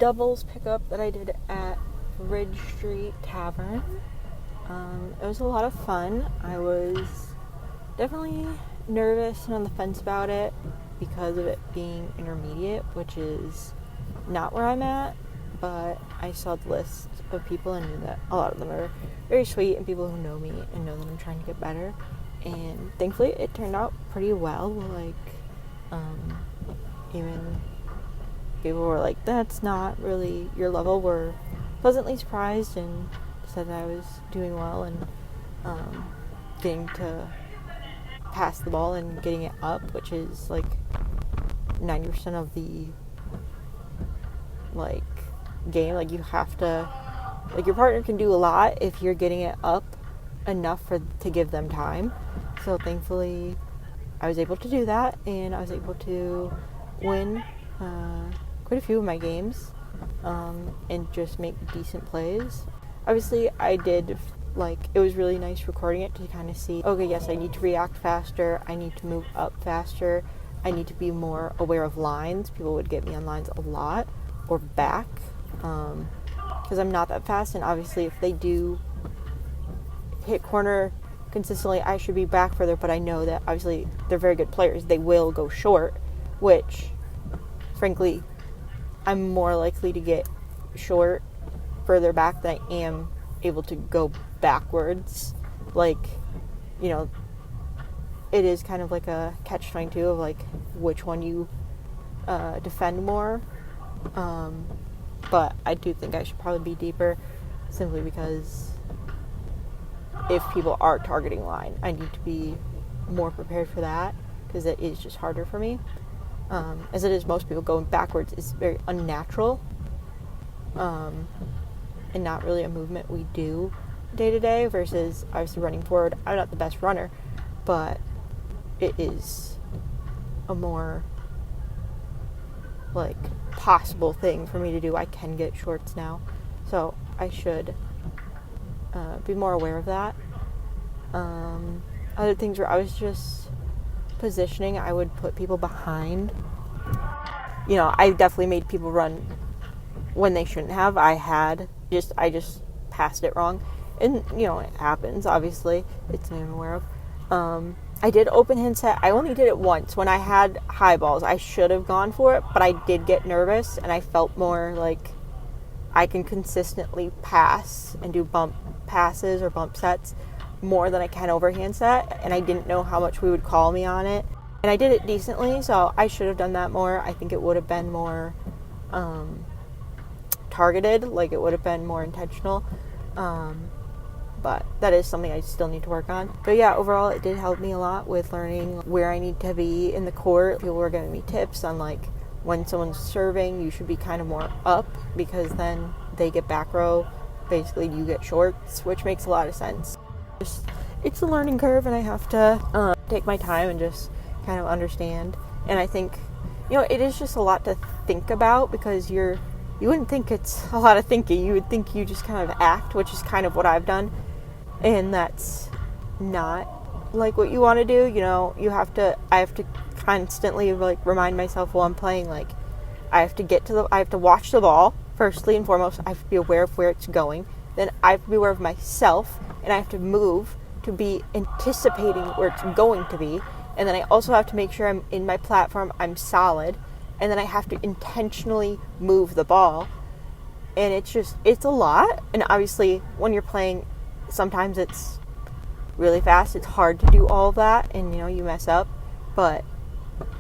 doubles pickup that I did at Ridge Street Tavern. It was a lot of fun. I was definitely nervous and on the fence about it because of it being intermediate, which is not where I'm at, but I saw the list of people and knew that a lot of them are very sweet and people who know me and know that I'm trying to get better, and thankfully it turned out pretty well. Like, even people were like, that's not really your level, were pleasantly surprised and said that I was doing well and getting to pass the ball and getting it up, which is like 90% of the like game. Like, you have to, like, your partner can do a lot if you're getting it up enough to give them time. So thankfully I was able to do that, and I was able to win quite a few of my games and just make decent plays. Obviously I did, like, it was really nice recording it to kind of see, okay, yes, I need to react faster, I need to move up faster, I need to be more aware of lines. People would get me on lines a lot, or back, because I'm not that fast, and obviously if they do hit corner consistently, I should be back further, but I know that obviously they're very good players, they will go short, which frankly I'm more likely to get short further back than I am able to go backwards. Like, you know, it is kind of like a catch-22 of like which one you defend more, but I do think I should probably be deeper, simply because if people are targeting line, I need to be more prepared for that, because it is just harder for me. As it is most people, going backwards is very unnatural, and not really a movement we do day to day, versus obviously running forward. I'm not the best runner, but it is a more like possible thing for me to do. I can get shorts now, so I should be more aware of that. Other things where I was just positioning, I would put people behind. You know, I definitely made people run when they shouldn't have. I just passed it wrong, and you know, it happens. Obviously, it's something I'm aware of. I did open hand set. I only did it once when I had high balls. I should have gone for it, but I did get nervous, and I felt more like I can consistently pass and do bump passes or bump sets more than I can overhand set, and I didn't know how much we would call me on it. And I did it decently, so I should have done that more. I think it would have been more targeted, like it would have been more intentional. But that is something I still need to work on. But yeah, overall it did help me a lot with learning where I need to be in the court. People were giving me tips on like when someone's serving, you should be kind of more up, because then they get back row. Basically, you get shorts, which makes a lot of sense. It's a learning curve, and I have to take my time and just kind of understand. And I think, you know, it is just a lot to think about, because you wouldn't think it's a lot of thinking. You would think you just kind of act, which is kind of what I've done. And that's not like what you want to do. You know, I have to constantly like remind myself while I'm playing, like I have to watch the ball firstly and foremost. I have to be aware of where it's going. Then I have to be aware of myself, and I have to move to be anticipating where it's going to be. And then I also have to make sure I'm in my platform, I'm solid. And then I have to intentionally move the ball. And it's a lot. And obviously, when you're playing, sometimes it's really fast. It's hard to do all of that, and, you know, you mess up. But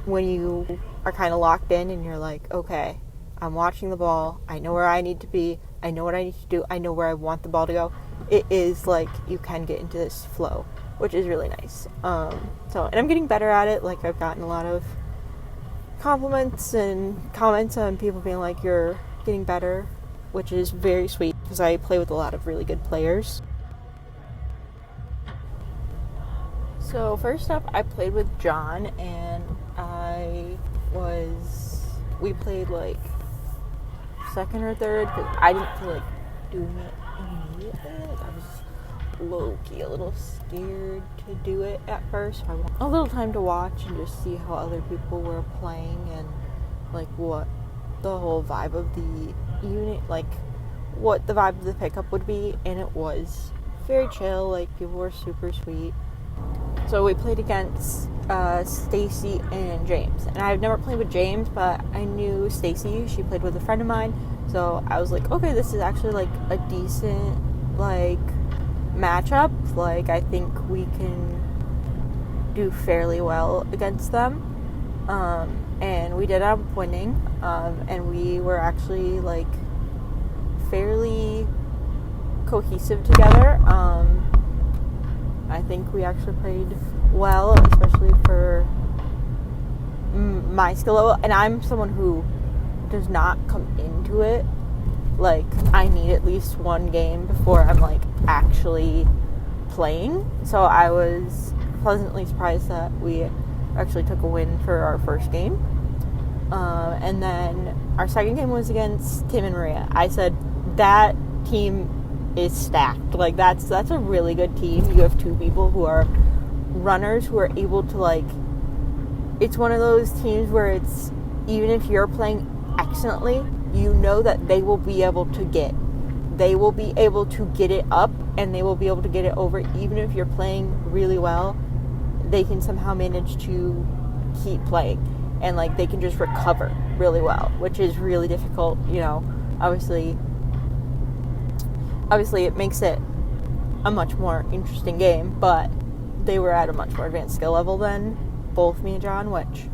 when you are kind of locked in and you're like, okay, I'm watching the ball, I know where I need to be, I know what I need to do, I know where I want the ball to go, it is like you can get into this flow, which is really nice. And I'm getting better at it. Like, I've gotten a lot of compliments and comments on people being like, you're getting better, which is very sweet, because I play with a lot of really good players. So first up, I played with John, and we played like second or third, because I didn't feel like doing it immediately. Like, I was low-key a little scared to do it at first. I want a little time to watch and just see how other people were playing, and like what the whole vibe of the unit, like what the vibe of the pickup would be, and it was very chill. Like, people were super sweet. So we played against Stacy and James, and I've never played with James, but I knew Stacy. She played with a friend of mine, so I was like, okay, this is actually like a decent like matchup. Like, I think we can do fairly well against them. And we did end up winning, and we were actually like fairly cohesive together. I think we actually played well, especially for my skill level, and I'm someone who does not come into it like I need at least one game before I'm like actually playing. So I was pleasantly surprised that we actually took a win for our first game. And then our second game was against Tim and Maria. I said that team is stacked. Like, that's a really good team. You have two people who are runners who are able to, like, it's one of those teams where it's, even if you're playing excellently, you know that they will be able to get it up, and they will be able to get it over. Even if you're playing really well, they can somehow manage to keep playing, and like they can just recover really well, which is really difficult. You know, obviously it makes it a much more interesting game, but they were at a much more advanced skill level than both me and John, which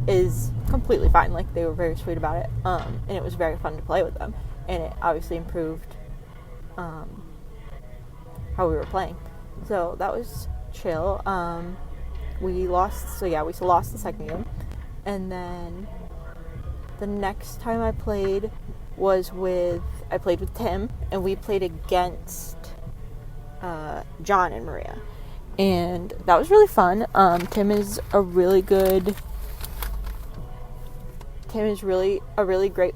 is completely fine. Like, they were very sweet about it, and it was very fun to play with them, and it obviously improved how we were playing. So that was chill. We lost the second game, and then the next time I played with Tim, and we played against John and Maria, and that was really fun. Tim is a really great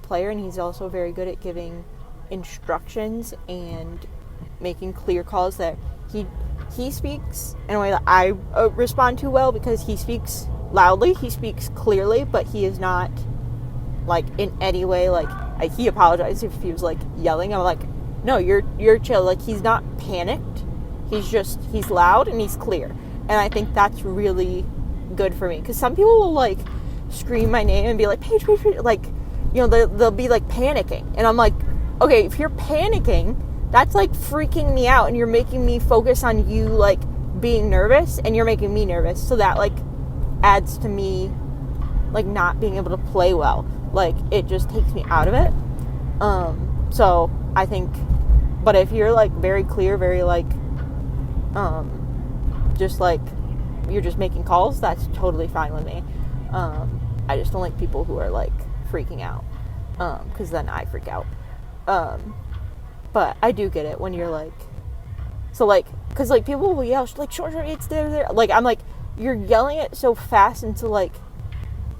player, and he's also very good at giving instructions and making clear calls that he speaks in a way that I respond to well, because he speaks loudly, he speaks clearly, but he is not like in any way like he apologized if he was like yelling. I'm like, no, you're chill. Like, he's not panicked. He's loud and he's clear. And I think that's really good for me, because some people will like scream my name and be like, Paige, like, you know, they'll be like panicking, and I'm like, okay, if you're panicking, that's like freaking me out, and you're making me focus on you like being nervous, and you're making me nervous, so that like adds to me like not being able to play well. Like, it just takes me out of it. So I think, but if you're like very clear, very like just like you're just making calls, that's totally fine with me. I just don't like people who are like freaking out, because then I freak out. But I do get it when you're like, so like, because like people will yell like short, it's there. Like, I'm like, you're yelling it so fast into like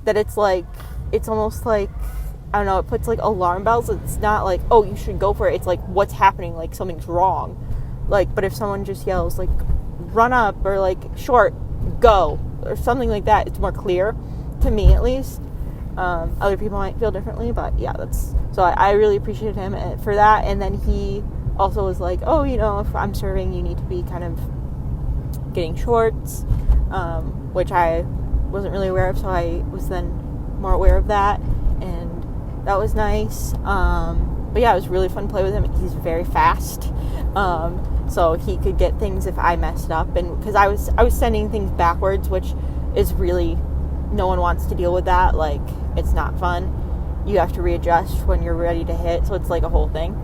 that it's like, it's almost like, I don't know, it puts like alarm bells. It's not like, oh, you should go for it. It's like, what's happening? Like, something's wrong. Like, but if someone just yells like run up, or like short, go, or something like that, it's more clear to me, at least. Other people might feel differently, but yeah, so I really appreciated him for that. And then he also was like, oh, you know, if I'm serving, you need to be kind of getting shorts, which I wasn't really aware of, so I was then more aware of that, and that was nice. But yeah, it was really fun to play with him. He's very fast, so he could get things if I messed up, and because I was sending things backwards, which is really, no one wants to deal with that. Like, it's not fun. You have to readjust when you're ready to hit, so it's like a whole thing.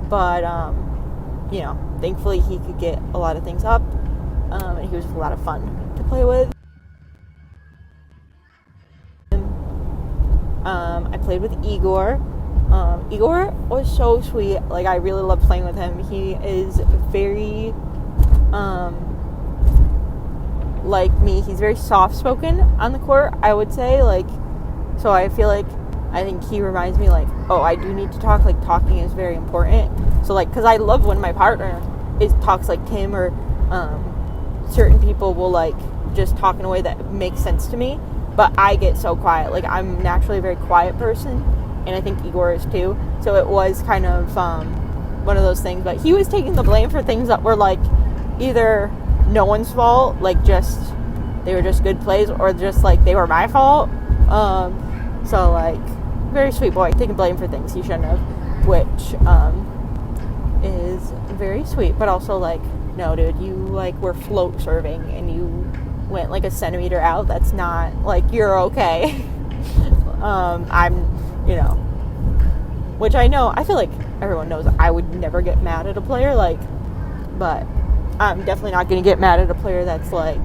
But you know, thankfully he could get a lot of things up, and he was a lot of fun to play with. I played with Igor. Igor was so sweet. Like, I really loved playing with him. He is very like me. He's very soft-spoken on the court, I would say. Like, so I think he reminds me, like, oh, I do need to talk. Like, talking is very important. So, like, because I love when my partner talks like Tim, or certain people will, like, just talk in a way that makes sense to me. But I get so quiet. Like, I'm naturally a very quiet person. and I think Igor is too. So it was kind of one of those things. But he was taking the blame for things that were like either no one's fault, like just they were just good plays, or just like they were my fault. So like very sweet boy, taking blame for things he shouldn't have, which is very sweet. But also like, no dude, you like were float serving and you went like a centimeter out. That's not like, you're okay. I'm, you know, which I know, I feel like everyone knows I would never get mad at a player, like, but I'm definitely not going to get mad at a player that's like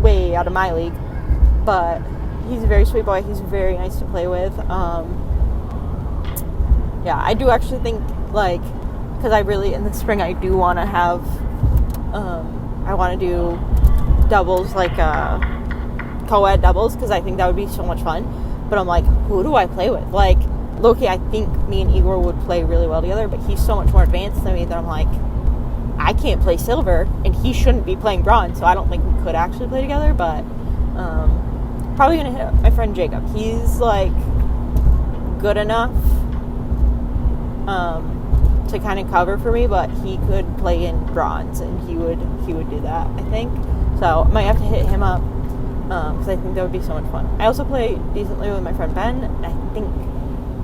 way out of my league. But he's a very sweet boy. He's very nice to play with. Yeah, I do actually think, like, because I really, in the spring, I do want to have, I want to do doubles, like, co-ed doubles, because I think that would be so much fun. But I'm like, who do I play with? Like, low-key, I think me and Igor would play really well together, but he's so much more advanced than me that I'm like, I can't play silver, and he shouldn't be playing bronze, so I don't think we could actually play together. But probably going to hit up my friend Jacob. He's, like, good enough to kind of cover for me, but he could play in bronze, and he would do that, I think. So I might have to hit him up, because I think that would be so much fun. I also play decently with my friend Ben, and I think,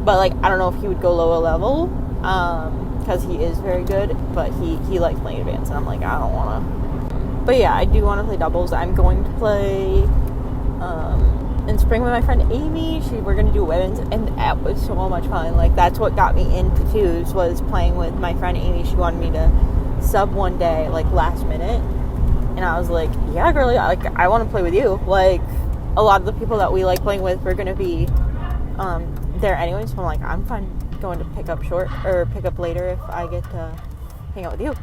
but like, I don't know if he would go lower level, because he is very good, but he likes playing advanced, and I'm like, I don't want to. But yeah, I do want to play doubles. I'm going to play in spring with my friend Amy. We're going to do women's, and that was so much fun. Like, that's what got me into twos, was playing with my friend Amy. She wanted me to sub one day, like, last minute, and I was like, yeah, girlie, like, I want to play with you. Like, a lot of the people that we like playing with were going to be there anyway, so I'm like, I'm fine going to pick up later if I get to hang out with you.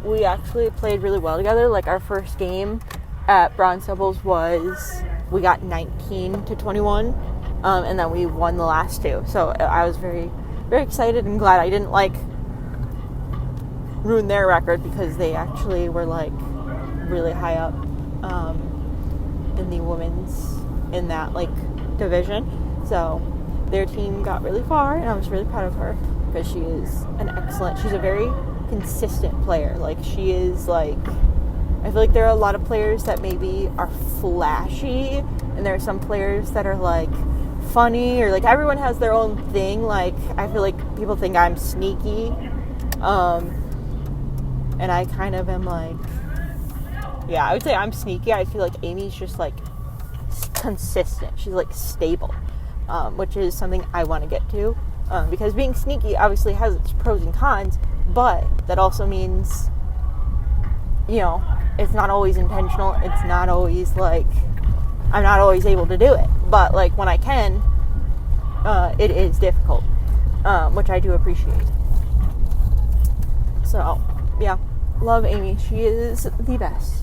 We actually played really well together. Like, our first game at bronze doubles was, we got 19-21, and then we won the last two. So I was very, very excited and glad I didn't like ruin their record, because they actually were like really high up in the women's, in that like division. So their team got really far, and I was really proud of her, because she's a very consistent player. Like, she is like, I feel like there are a lot of players that maybe are flashy, and there are some players that are like funny, or like everyone has their own thing. Like, I feel like people think I'm sneaky, and I kind of am like, yeah, I would say I'm sneaky. I feel like Amy's just like consistent. She's like stable, which is something I want to get to, because being sneaky obviously has its pros and cons, but that also means, you know, it's not always intentional. It's not always like, I'm not always able to do it, but like when I can, it is difficult, which I do appreciate. So yeah, love Amy. She is the best.